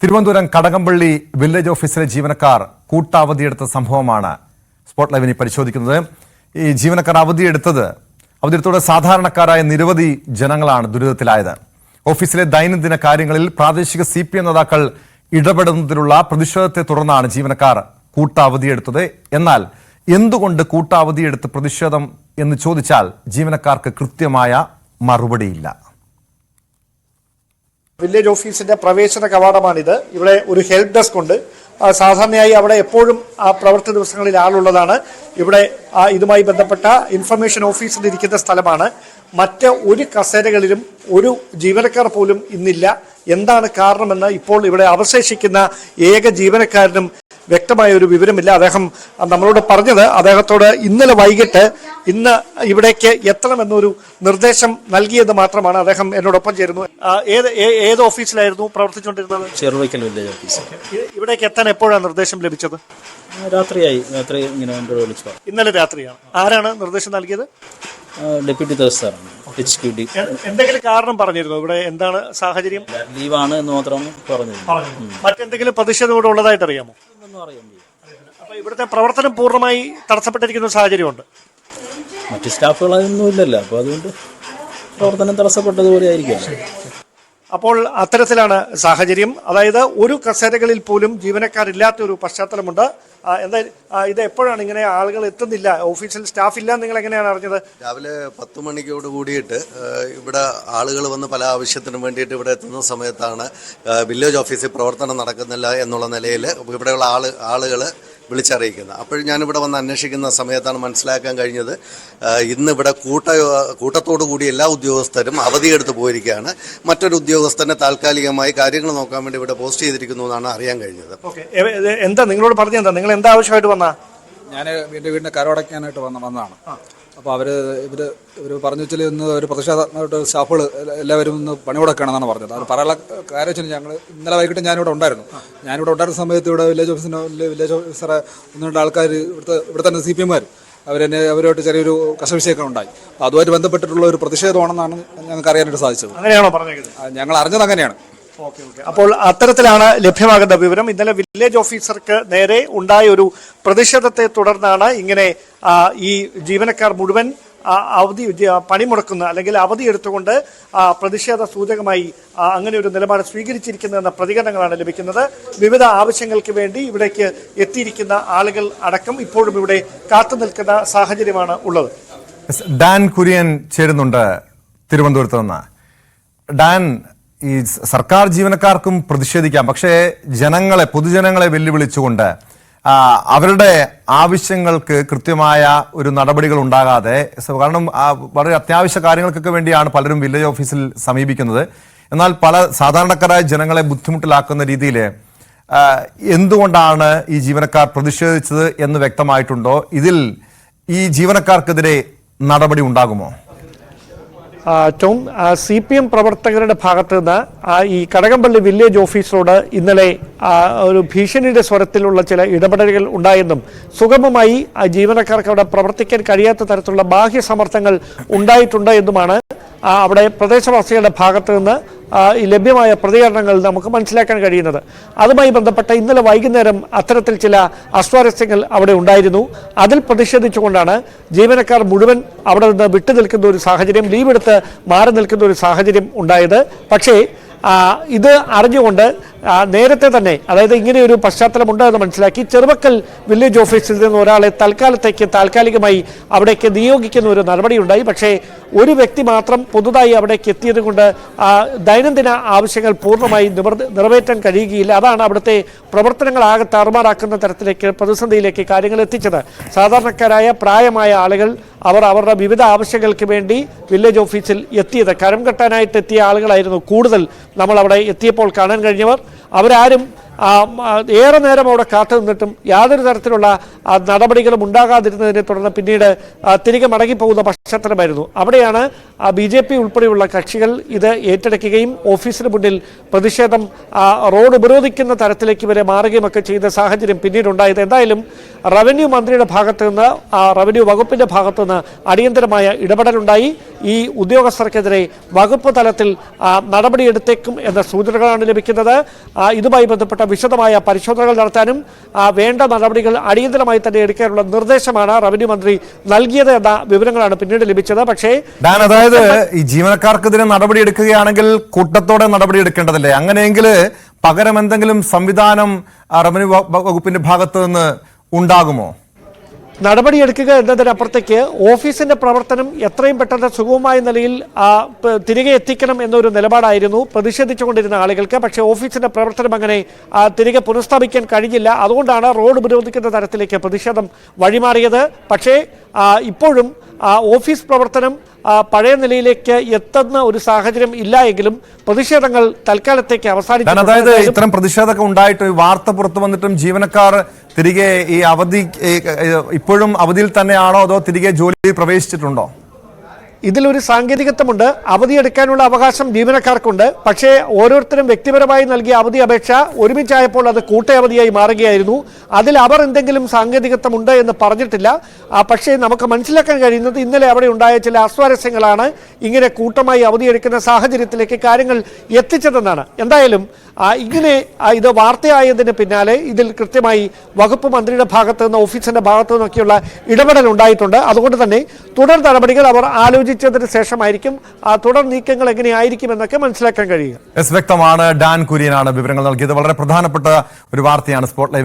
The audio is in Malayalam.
തിരുവനന്തപുരം കടകംപള്ളി വില്ലേജ് ഓഫീസിലെ ജീവനക്കാർ കൂട്ടവധിയെടുത്ത സംഭവമാണ് സ്പോട്ട് ലൈവിനെ പരിശോധിക്കുന്നത്. ഈ ജീവനക്കാർ അവധിയെടുത്തോടെ സാധാരണക്കാരായ നിരവധി ജനങ്ങളാണ് ദുരിതത്തിലായത്. ഓഫീസിലെ ദൈനംദിന കാര്യങ്ങളിൽ പ്രാദേശിക CPM നേതാക്കൾ ഇടപെടുന്നതിലുള്ള പ്രതിഷേധത്തെ തുടർന്നാണ് ജീവനക്കാർ കൂട്ടവധിയെടുത്തത്. എന്നാൽ എന്തുകൊണ്ട് കൂട്ടവധിയെടുത്ത് പ്രതിഷേധം എന്ന് ചോദിച്ചാൽ ജീവനക്കാർക്ക് കൃത്യമായ മറുപടിയില്ല. വില്ലേജ് ഓഫീസിന്റെ പ്രവേശന കവാടമാണിത്. ഇവിടെ ഒരു ഹെൽപ്പ് ഡെസ്ക് ഉണ്ട്. സാധാരണയായി അവിടെ എപ്പോഴും ആ പ്രവൃത്തി ദിവസങ്ങളിൽ ആളുള്ളതാണ്. ഇവിടെ ഇതുമായി ബന്ധപ്പെട്ട ഇൻഫർമേഷൻ ഓഫീസർ ഇരിക്കുന്ന സ്ഥലമാണ്. മറ്റ് ഒരു കസേരകളിലും ഒരു ജീവനക്കാർ പോലും ഇന്നില്ല. എന്താണ് കാരണമെന്ന് ഇപ്പോൾ ഇവിടെ അവശേഷിക്കുന്ന ഏക ജീവനക്കാരനും വ്യക്തമായ ഒരു വിവരമില്ല. അദ്ദേഹം നമ്മളോട് പറഞ്ഞത് അദ്ദേഹത്തോട് ഇന്നലെ വൈകിട്ട് ഇന്ന് ഇവിടേക്ക് എത്തണമെന്നൊരു നിർദ്ദേശം നൽകിയത് മാത്രമാണ്. അദ്ദേഹം എന്നോടൊപ്പം ചേരുന്നു. ഏത് ഓഫീസിലായിരുന്നു പ്രവർത്തിച്ചുകൊണ്ടിരുന്നത്? Cheruvaikkal village office. ഇവിടേക്ക് എത്താൻ എപ്പോഴാണ് നിർദ്ദേശം ലഭിച്ചത്? രാത്രി ഇങ്ങനെ വിളിച്ചു. ഇന്നലെ രാത്രിയാണ്. ആരാണ് നിർദ്ദേശം നൽകിയത്? ഡെപ്യൂട്ടി തഹസിൽദാറാണ്. എന്തെങ്കിലും കാരണം പറഞ്ഞിരുന്നു? ഇവിടെ എന്താണ് സാഹചര്യം? ലീവാണ് എന്ന് മാത്രം പറഞ്ഞു. മറ്റെന്തെങ്കിലും പ്രതിഷേധം ഇവിടെ ഉള്ളതായിട്ട് അറിയാമോ? അപ്പൊ ഇവിടുത്തെ പ്രവർത്തനം പൂർണ്ണമായി തടസ്സപ്പെട്ടിരിക്കുന്ന സാഹചര്യമുണ്ട്. മറ്റ് സ്റ്റാഫുകളൊന്നും ഇല്ലല്ലോ, അപ്പൊ അതുകൊണ്ട് പ്രവർത്തനം തടസ്സപ്പെട്ടതുപോലെ ആയിരിക്കും. അപ്പോൾ അത്തരത്തിലാണ് സാഹചര്യം. അതായത് ഒരു കസേരകളിൽ പോലും ജീവനക്കാരില്ലാത്ത ഒരു പശ്ചാത്തലമുണ്ട്. ഇത് എപ്പോഴാണ് ഇങ്ങനെ ആളുകൾ എത്തുന്നില്ല? ഓഫീസിൽ സ്റ്റാഫ് ഇല്ല, നിങ്ങൾ എങ്ങനെയാണ് അറിഞ്ഞത്? രാവിലെ 10 മണിക്കോട് കൂടിയിട്ട് ഇവിടെ ആളുകൾ വന്ന് പല ആവശ്യത്തിനും വേണ്ടിയിട്ട് ഇവിടെ എത്തുന്ന സമയത്താണ് വില്ലേജ് ഓഫീസിൽ പ്രവർത്തനം നടക്കുന്നില്ല എന്നുള്ള നിലയിൽ ഇവിടെയുള്ള ആളുകൾ വിളിച്ചറിയിക്കുന്നത്. അപ്പോഴും ഞാനിവിടെ വന്ന് അന്വേഷിക്കുന്ന സമയത്താണ് മനസ്സിലാക്കാൻ കഴിഞ്ഞത് ഇന്നിവിടെ കൂട്ടത്തോടു കൂടി എല്ലാ ഉദ്യോഗസ്ഥരും അവധിയെടുത്ത് പോയിരിക്കുകയാണ്. മറ്റൊരു ഉദ്യോഗസ്ഥനെ താൽക്കാലികമായി കാര്യങ്ങൾ നോക്കാൻ വേണ്ടി ഇവിടെ പോസ്റ്റ് ചെയ്തിരിക്കുന്നു എന്നാണ് അറിയാൻ കഴിഞ്ഞത്. എന്താ നിങ്ങളോട് പറഞ്ഞെന്താ? നിങ്ങൾ എന്താ ആവശ്യമായിട്ട് വന്നാ? ഞാൻ എൻ്റെ വീടിൻ്റെ കരമടയ്ക്കാനായിട്ട് വന്നതാണ്. അപ്പോൾ ഇവർ പറഞ്ഞു വെച്ചാൽ ഇന്ന് ഒരു പ്രതിഷേധമായിട്ട് സ്റ്റാഫുകൾ എല്ലാവരും ഇന്ന് പണിമുടക്കുകയാണെന്നാണ് പറഞ്ഞത്. അത് പറയാനുള്ള കാര്യം വെച്ചാൽ ഞങ്ങൾ ഇന്നലെ വൈകിട്ട് ഞാനിവിടെ ഉണ്ടായിരുന്നു ഉണ്ടായിരുന്ന സമയത്ത് ഇവിടെ വില്ലേജ് ഓഫീസറെ 1-2 ആൾക്കാർ ഇവിടെ തന്നെ CPM അവരുമായിട്ട് ചെറിയൊരു കശവിശയൊക്കെ ഉണ്ടായി. അപ്പോൾ അതുമായിട്ട് ബന്ധപ്പെട്ടിട്ടുള്ള ഒരു പ്രതിഷേധമാണെന്നാണ് ഞങ്ങൾക്ക് അറിയാനായിട്ട് സാധിച്ചത്. അങ്ങനെയാണോ പറഞ്ഞത്? ഞങ്ങൾ അറിഞ്ഞത് അങ്ങനെയാണ്. അപ്പോൾ അത്തരത്തിലാണ് ലഭ്യമാകുന്ന വിവരം. ഇന്നലെ വില്ലേജ് ഓഫീസർക്ക് നേരെ ഉണ്ടായ ഒരു പ്രതിഷേധത്തെ തുടർന്നാണ് ഇങ്ങനെ ഈ ജീവനക്കാർ മുഴുവൻ പണിമുടക്കുന്ന അല്ലെങ്കിൽ അവധി എടുത്തുകൊണ്ട് പ്രതിഷേധ സൂചകമായി അങ്ങനെ ഒരു നിലപാട് സ്വീകരിച്ചിരിക്കുന്നതെന്ന പ്രതികരണങ്ങളാണ് ലഭിക്കുന്നത്. വിവിധ ആവശ്യങ്ങൾക്ക് വേണ്ടി ഇവിടേക്ക് എത്തിയിരിക്കുന്ന ആളുകൾ അടക്കം ഇപ്പോഴും ഇവിടെ കാത്തു നിൽക്കുന്ന സാഹചര്യമാണ് ഉള്ളത്. ഡാൻ കുര്യൻ ചേരുന്നുണ്ട് തിരുവനന്തപുരത്ത് നിന്ന്. ഡാൻ, ഈ സർക്കാർ ജീവനക്കാർക്കും പ്രതിഷേധിക്കാം, പക്ഷേ പൊതുജനങ്ങളെ വെല്ലുവിളിച്ചുകൊണ്ട് അവരുടെ ആവശ്യങ്ങൾക്ക് കൃത്യമായ ഒരു നടപടികൾ ഉണ്ടാകാതെ, കാരണം വളരെ അത്യാവശ്യ കാര്യങ്ങൾക്കൊക്കെ വേണ്ടിയാണ് പലരും വില്ലേജ് ഓഫീസിൽ സമീപിക്കുന്നത്. എന്നാൽ പല സാധാരണക്കാരായ ജനങ്ങളെ ബുദ്ധിമുട്ടിലാക്കുന്ന രീതിയിൽ എന്തുകൊണ്ടാണ് ഈ ജീവനക്കാർ പ്രതിഷേധിച്ചത് എന്ന് വ്യക്തമായിട്ടുണ്ടോ? ഇതിൽ ഈ ജീവനക്കാർക്കെതിരെ നടപടി ഉണ്ടാകുമോ? CPM പ്രവർത്തകരുടെ ഭാഗത്ത് നിന്ന് ഈ കടകംപള്ളി വില്ലേജ് ഓഫീസറോട് ഇന്നലെ ഒരു ഭീഷണിയുടെ സ്വരത്തിലുള്ള ചില ഇടപെടലുകൾ ഉണ്ടായെന്നും സുഗമമായി ജീവനക്കാർക്ക് അവിടെ പ്രവർത്തിക്കാൻ കഴിയാത്ത തരത്തിലുള്ള ബാഹ്യ സമ്മർദ്ദങ്ങൾ ഉണ്ടായിട്ടുണ്ട് എന്നുമാണ് അവിടെ പ്രദേശവാസികളുടെ ഭാഗത്ത് നിന്ന് ലഭ്യമായ പ്രതികരണങ്ങൾ നമുക്ക് മനസ്സിലാക്കാൻ കഴിയുന്നത്. അതുമായി ബന്ധപ്പെട്ട ഇന്നലെ വൈകുന്നേരം അത്തരത്തിൽ ചില അസ്വാരസ്യങ്ങൾ അവിടെ ഉണ്ടായിരുന്നു. അതിൽ പ്രതിഷേധിച്ചുകൊണ്ടാണ് ജീവനക്കാർ മുഴുവൻ അവിടെ നിന്ന് വിട്ടുനിൽക്കുന്ന ഒരു സാഹചര്യം, ലീവെടുത്ത് മാറി നിൽക്കുന്ന ഒരു സാഹചര്യം ഉണ്ടായത്. പക്ഷേ ഇത് അറിഞ്ഞുകൊണ്ട് നേരത്തെ തന്നെ, അതായത് ഇങ്ങനെയൊരു പശ്ചാത്തലമുണ്ട് എന്ന് മനസ്സിലാക്കി ചെറുവക്കൽ വില്ലേജ് ഓഫീസിൽ നിന്ന് ഒരാളെ താൽക്കാലികമായി അവിടേക്ക് നിയോഗിക്കുന്ന ഒരു നടപടി ഉണ്ടായി. പക്ഷേ ഒരു വ്യക്തി മാത്രം പുതുതായി അവിടേക്ക് എത്തിയത് കൊണ്ട് ദൈനംദിന ആവശ്യങ്ങൾ പൂർണ്ണമായി നിറവേറ്റാൻ കഴിയുകയില്ല. അതാണ് അവിടുത്തെ പ്രവർത്തനങ്ങളാകെ താറുമാറാക്കുന്ന തരത്തിലേക്ക്, പ്രതിസന്ധിയിലേക്ക് കാര്യങ്ങൾ എത്തിച്ചത്. സാധാരണക്കാരായ പ്രായമായ ആളുകൾ അവരുടെ വിവിധ ആവശ്യങ്ങൾക്ക് വേണ്ടി വില്ലേജ് ഓഫീസിൽ എത്തിയത്, കരം കെട്ടാനായിട്ട് എത്തിയ ആളുകളായിരുന്നു കൂടുതൽ നമ്മൾ അവിടെ എത്തിയപ്പോൾ കാണാൻ കഴിഞ്ഞവർ. അവരാരും ഏറെ നേരം അവിടെ കാത്തു നിന്നിട്ടും യാതൊരു തരത്തിലുള്ള നടപടികളും ഉണ്ടാകാതിരുന്നതിനെ തുടർന്ന് പിന്നീട് തിരികെ മടങ്ങിപ്പോകുന്ന പശ്ചാത്തലമായിരുന്നു. അവിടെയാണ് BJP ഉൾപ്പെടെയുള്ള കക്ഷികൾ ഇത് ഏറ്റെടുക്കുകയും ഓഫീസിന് മുന്നിൽ പ്രതിഷേധം റോഡ് ഉപരോധിക്കുന്ന തരത്തിലേക്ക് വരെ മാറുകയും ഒക്കെ ചെയ്ത സാഹചര്യം പിന്നീടുണ്ടായത്. എന്തായാലും റവന്യൂ മന്ത്രിയുടെ ഭാഗത്തു നിന്ന് റവന്യൂ വകുപ്പിന്റെ ഭാഗത്തു നിന്ന് അടിയന്തരമായ ഇടപെടലുണ്ടായി. ഈ ഉദ്യോഗസ്ഥർക്കെതിരെ വകുപ്പ് തലത്തിൽ നടപടിയെടുത്തേക്കും എന്ന സൂചനകളാണ് ലഭിക്കുന്നത്. ഇതുമായി ബന്ധപ്പെട്ട വിശദമായ പരിശോധനകൾ നടത്താനും വേണ്ട നടപടികൾ അടിയന്തരമായി തന്നെ എടുക്കാനുള്ള നിർദ്ദേശമാണ് റവന്യൂ മന്ത്രി നൽകിയത് എന്ന വിവരങ്ങളാണ് പിന്നീട് ലഭിച്ചത്. പക്ഷേ അതായത് ഈ ജീവനക്കാർക്കെതിരെ നടപടി എടുക്കുകയാണെങ്കിൽ കൂട്ടത്തോടെ നടപടി എടുക്കേണ്ടതല്ലേ? അങ്ങനെയെങ്കിൽ പകരം എന്തെങ്കിലും സംവിധാനം റവന്യൂ വകുപ്പിന്റെ ഭാഗത്ത് നിന്ന് ഉണ്ടാകുമോ? നടപടിയെടുക്കുക എന്നതിനപ്പുറത്തേക്ക് ഓഫീസിന്റെ പ്രവർത്തനം എത്രയും പെട്ടെന്ന് സുഗമമായ നിലയിൽ തിരികെ എത്തിക്കണം എന്നൊരു നിലപാടായിരുന്നു പ്രതിഷേധിച്ചുകൊണ്ടിരുന്ന ആളുകൾക്ക്. പക്ഷേ ഓഫീസിന്റെ പ്രവർത്തനം അങ്ങനെ തിരികെ പുനഃസ്ഥാപിക്കാൻ കഴിഞ്ഞില്ല. അതുകൊണ്ടാണ് റോഡ് ഉപരോധിക്കുന്ന തരത്തിലേക്ക് പ്രതിഷേധം വഴിമാറിയത്. പക്ഷേ ഇപ്പോഴും ഓഫീസ് പ്രവർത്തനം പഴയ നിലയിലേക്ക് എത്തുന്ന ഒരു സാഹചര്യം ഇല്ല എങ്കിലും പ്രതിഷേധങ്ങൾ തൽക്കാലത്തേക്ക് അവസാനിച്ചു. അതായത് ഇത്തരം പ്രതിഷേധമൊക്കെ ഉണ്ടായിട്ട് വാർത്ത പുറത്തു വന്നിട്ടും ജീവനക്കാർ തിരികെ ഈ അവധി ഇപ്പോഴും അവധിയിൽ തന്നെയാണോ അതോ തിരികെ ജോലിയിൽ പ്രവേശിച്ചിട്ടുണ്ടോ? ഇതിലൊരു സാങ്കേതികത്വമുണ്ട്. അവധിയെടുക്കാനുള്ള അവകാശം ജീവനക്കാർക്കുണ്ട്. പക്ഷേ ഓരോരുത്തരും വ്യക്തിപരമായി നൽകിയ അവധി അപേക്ഷ ഒരുമിച്ചായപ്പോൾ അത് കൂട്ടയവധിയായി മാറുകയായിരുന്നു. അതിൽ അവർ എന്തെങ്കിലും സാങ്കേതികത്വമുണ്ട് എന്ന് പറഞ്ഞിട്ടില്ല. പക്ഷേ നമുക്ക് മനസ്സിലാക്കാൻ കഴിയുന്നത് ഇന്നലെ അവിടെ ഉണ്ടായ ചില അസ്വാരസ്യങ്ങളാണ് ഇങ്ങനെ കൂട്ടമായി അവധിയെടുക്കുന്ന സാഹചര്യത്തിലേക്ക് കാര്യങ്ങൾ എത്തിച്ചതെന്നാണ്. എന്തായാലും ഇങ്ങനെ ഇത് വാർത്തയായതിന് പിന്നാലെ ഇതിൽ കൃത്യമായി വകുപ്പ് മന്ത്രിയുടെ ഭാഗത്തു നിന്ന് ഓഫീസിന്റെ ഭാഗത്തു നിന്നൊക്കെയുള്ള ഇടപെടൽ ഉണ്ടായിട്ടുണ്ട്. അതുകൊണ്ട് തന്നെ തുടർ നടപടികൾ അവർ ആലോചിച്ചതിന് ശേഷമായിരിക്കും തുടർ നീക്കങ്ങൾ എങ്ങനെയായിരിക്കും എന്നൊക്കെ മനസ്സിലാക്കാൻ കഴിയുക. വ്യക്തമാണ്. ഡാൻ കുര്യനാണ് വിവരങ്ങൾ നൽകിയത്. വളരെ പ്രധാനപ്പെട്ട ഒരു വാർത്തയാണ് സ്പോട്ട് ലൈവ്.